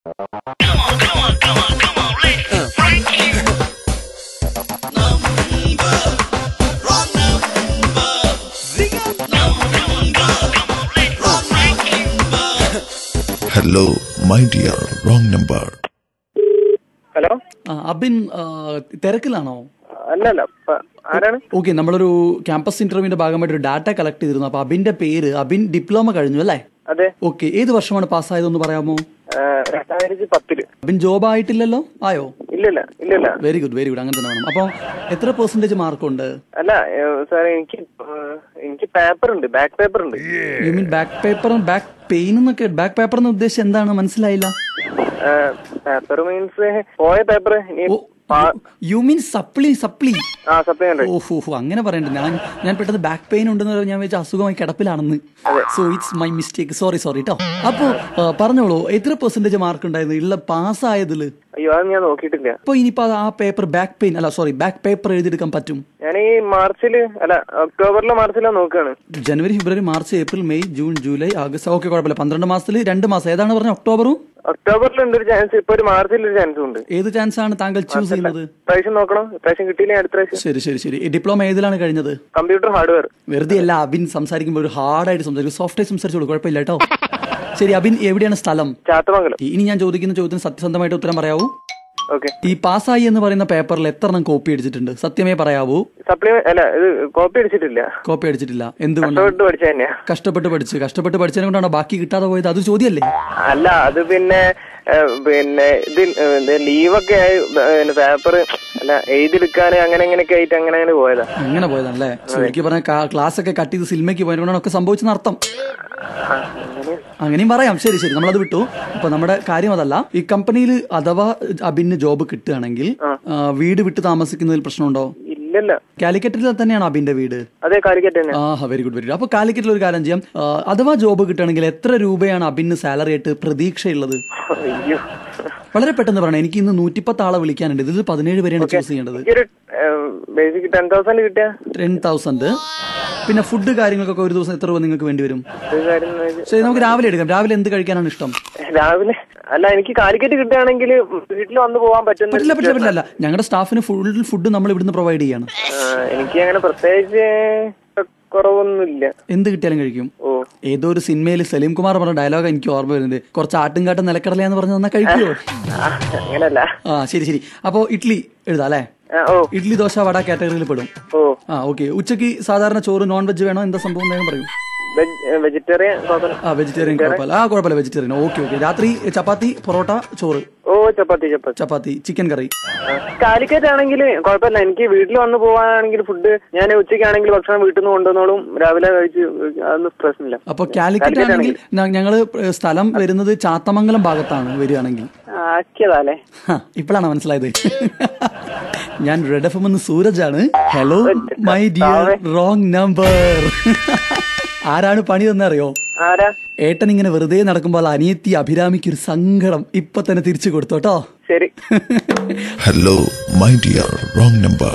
Hello, my dear, wrong number. Hello Abin തിരക്കിലാണോ? അല്ലല്ല, ആരാണ്? ഓക്കെ, നമ്മളൊരു ക്യാമ്പസ് ഇന്റർവ്യൂവിന്റെ ഭാഗമായിട്ട് ഒരു ഡാറ്റ കളക്ട് ചെയ്തിരുന്നു. അപ്പൊ അബിന്റെ പേര്, അബിൻ ഡിപ്ലോമ കഴിഞ്ഞു അല്ലേ? അതെ. ഓക്കെ, ഏത് വർഷമാണ് പാസ്സായതെന്ന് പറയാമോ? 2010. അബിൻ ജോബ് ആയിട്ടില്ലല്ലോ? ആയോ? ഇല്ലല്ല. Very good, very good. അങ്ങനെ തന്നെ വേണം. അപ്പൊ എത്ര പെർസെന്റേജ് മാർക്കുണ്ട്? അല്ല സാറേ, എനിക്ക് പേപ്പർ ഉണ്ട്, ബാക്ക് പേപ്പർ ഉണ്ട്. You mean back paper, back pain എന്നൊക്കെ? ബാക്ക് പേപ്പർ എന്ന് ഉദ്ദേശിച്ച് എന്താണ്, മനസ്സിലായില്ല. പേപ്പർ മീൻസ് പോയ പേപ്പർ. You mean supply? ഓഹോ, അങ്ങനെ പറയണ്ട. ഞാൻ പെട്ടെന്ന് ബാക്ക് പെയിൻ ഉണ്ടെന്ന് ഞാൻ വെച്ച അസുഖമായി കിടപ്പിലാണെന്ന്. So it's my mistake, sorry കേട്ടോ. അപ്പൊ പറഞ്ഞോളൂ, എത്ര പെർസെന്റേജ് മാർക്ക് ഉണ്ടായിരുന്നു ഉള്ള പാസ്സായതില്? അയ്യോ, അത് ഞാൻ നോക്കിയിട്ടില്ല. അപ്പൊ ഇനിയിപ്പോ ആ പേപ്പർ ബാക്ക് പെയിൻ അല്ല, സോറി, ബാക്ക് പേപ്പർ എഴുതിയെടുക്കാൻ പറ്റും? ഞാൻ ഈ മാർച്ചിലോ നോക്കുകയാണ്. ജനുവരി, ഫെബ്രുവരി, March, April, May, June, July, ആഗസ്റ്റ്. ഓക്കെ, കുഴപ്പമില്ല. 12 മാസത്തിൽ 2 മാസം. ഏതാണ് പറഞ്ഞ? ഒക്ടോബറിലുണ്ട് ഒരു ചാൻസ്, ഇപ്പൊ ഒരു മാർച്ചിലൊരു ചാൻസും ഉണ്ട്. ഏത് ചാൻസ് ആണ് താങ്കൾ ചൂസ് ചെയ്യുന്നത്? പ്രാവശ്യം നോക്കണം, പ്രാവശ്യം കിട്ടിയില്ല അടുത്ത പ്രാവശ്യം. ശരി. ഡിപ്ലോമ ഏതിലാണ് കഴിഞ്ഞത്? Computer hardware. വെറുതെ അല്ല, അബിൻ സംസാരിക്കുമ്പോൾ ഒരു ഹാർഡായിട്ട് സംസാരിക്കും, സോഫ്റ്റ്വെയർ സംസാരിച്ചോളൂ, കുഴപ്പമില്ല കേട്ടോ. ശരി അബിൻ, എവിടെയാണ് സ്ഥലം? ചാത്തമംഗലം. ഇനി ഞാൻ ചോദിക്കുന്ന ചോദ്യത്തിന് സത്യസന്ധമായിട്ട് ഉത്തരം പറയാവൂ. ഓക്കെ. ഈ പാസ്സായി എന്ന് പറയുന്ന പേപ്പറിൽ എത്രണ്ണം കോപ്പി അടിച്ചിട്ടുണ്ട്? സത്യമേ പറയാവൂ. കോപ്പി അടിച്ചിട്ടില്ല. കോപ്പി അടിച്ചിട്ടില്ല. എന്തുകൊണ്ട്? കഷ്ടപ്പെട്ട് പഠിച്ചതിനെ കൊണ്ടാണോ ബാക്കി കിട്ടാതെ പോയത്? അത് ചോദ്യമല്ലേ? അല്ല, അത് പിന്നെ ഇത് ലീവൊക്കെ ആയി, പേപ്പർ അല്ല എഴുതിയെടുക്കാൻ അങ്ങനെയൊക്കെ ആയിട്ട് അങ്ങനെ പോയതാ. അങ്ങനെ പോയതാണല്ലേ? ശരിക്കും പറഞ്ഞ ക്ലാസ് ഒക്കെ കട്ട് ചെയ്ത് സിനിമയ്ക്ക് പോയതുകൊണ്ടാണ് ഒക്കെ സംഭവിച്ചെന്ന് അർത്ഥം. അങ്ങനെയും പറയാം. ശരി, നമ്മളത് വിട്ടു. അപ്പൊ നമ്മുടെ കാര്യം അതല്ല. ഈ കമ്പനിയിൽ അഥവാ അബിന് ജോബ് കിട്ടുകയാണെങ്കിൽ വീട് വിട്ട് താമസിക്കുന്നതിൽ പ്രശ്നമുണ്ടോ? ഇല്ലല്ല. കാലിക്കറ്റിൽ തന്നെയാണോ അബിന്റെ വീട്? അതെ, കാലിക്കറ്റ് തന്നെ. Very good. അപ്പൊ കാലിക്കറ്റിൽ ഒരു കാര്യം ചെയ്യാം. അഥവാ ജോബ് കിട്ടുകയാണെങ്കിൽ എത്ര രൂപയാണ് അബിന് സാലറി ആയിട്ട് പ്രതീക്ഷയുള്ളത്? വളരെ പെട്ടെന്ന് പറയണം. എനിക്ക് ഇന്ന് 110 ആളെ വിളിക്കാനുണ്ട്. ഇതിൽ 17 പേരെയാണ് ചൂസ് ചെയ്യേണ്ടത്. 10,000. പിന്നെ ഫുഡ് കാര്യങ്ങൾക്കൊക്കെ ഒരു ദിവസം എത്ര രൂപ നിങ്ങൾക്ക് വേണ്ടി വരും? ശരി, നമുക്ക് രാവിലെ എടുക്കാം. രാവിലെ എന്ത് കഴിക്കാനാണ് ഇഷ്ടം? രാവിലെ അല്ല, എനിക്ക് കാലിക്കറ്റ് കിട്ടുകയാണെങ്കിൽ വീട്ടിൽ വന്ന് പോകാൻ പറ്റില്ല. ഞങ്ങളുടെ സ്റ്റാഫിന് ഫുൾ ഫുഡ് നമ്മൾ ഇവിടുന്ന് പ്രൊവൈഡ് ചെയ്യാണ്. എനിക്ക് അങ്ങനെ പ്രത്യേകിച്ച് കുറവൊന്നുമില്ല. എന്ത് കിട്ടിയാലും കഴിക്കും. ഏതോ ഒരു സിനിമയിൽ സലീം കുമാർ പറഞ്ഞ ഡയലോഗ് എനിക്ക് ഓർമ്മ വരുന്നത്, കുറച്ച് ആട്ടുംകാട്ടും നിലക്കടലയാന്ന് പറഞ്ഞു തന്നാ കഴിക്കുമോ? അങ്ങനല്ല. ശരി. അപ്പൊ ഇഡ്ലി എഴുതാം അല്ലേ? ഇഡ്ലി, ദോശ, വട കാറ്റഗറിയിൽ പെടും. ഓക്കെ. ഉച്ചക്ക് സാധാരണ ചോറ്, നോൺ വെജ് വേണോ? എന്താ സംഭവം വേണം പറയും? വെജിറ്റേറിയൻ. കുഴപ്പമില്ല, വെജിറ്റേറിയൻ. ഓക്കെ. രാത്രി ചപ്പാത്തി, പൊറോട്ട, ചോറ്? ചപ്പാത്തി, ചിക്കൻ കറി. കാലിക്കറ്റ് ആണെങ്കിൽ കുഴപ്പമില്ല. എനിക്ക് വീട്ടിൽ വന്ന് പോവാണെങ്കിൽ ഫുഡ് ഞാൻ ഉച്ചയ്ക്കാണെങ്കിൽ ഭക്ഷണം വീട്ടിൽ നിന്ന് കൊണ്ടുവന്നോളും, രാവിലെ കഴിച്ച്, അതൊന്നും പ്രശ്നമില്ല. അപ്പൊ കാലിക്കറ്റ് ആണെങ്കിൽ ഞങ്ങള് സ്ഥലം വരുന്നത് ചാത്തമംഗലം ഭാഗത്താണ്. വരികയാണെങ്കിൽ ആക്കിയതാലേ. ഇപ്പോഴാണ് മനസ്സിലായത്. ഞാൻ റെഡ് എഫ് എം സൂരജാണ്. Hello my dear, wrong number. ആരാണ് പണി തന്നറിയോ? ഏട്ടൻ ഇങ്ങനെ വെറുതെ നടക്കുമ്പോൾ അനിയത്തി അഭിരാമിക്ക് ഒരു സങ്കടം ഇപ്പൊ തന്നെ തിരിച്ചു കൊടുത്തോട്ടോ. ശരി. Hello my dear, wrong number.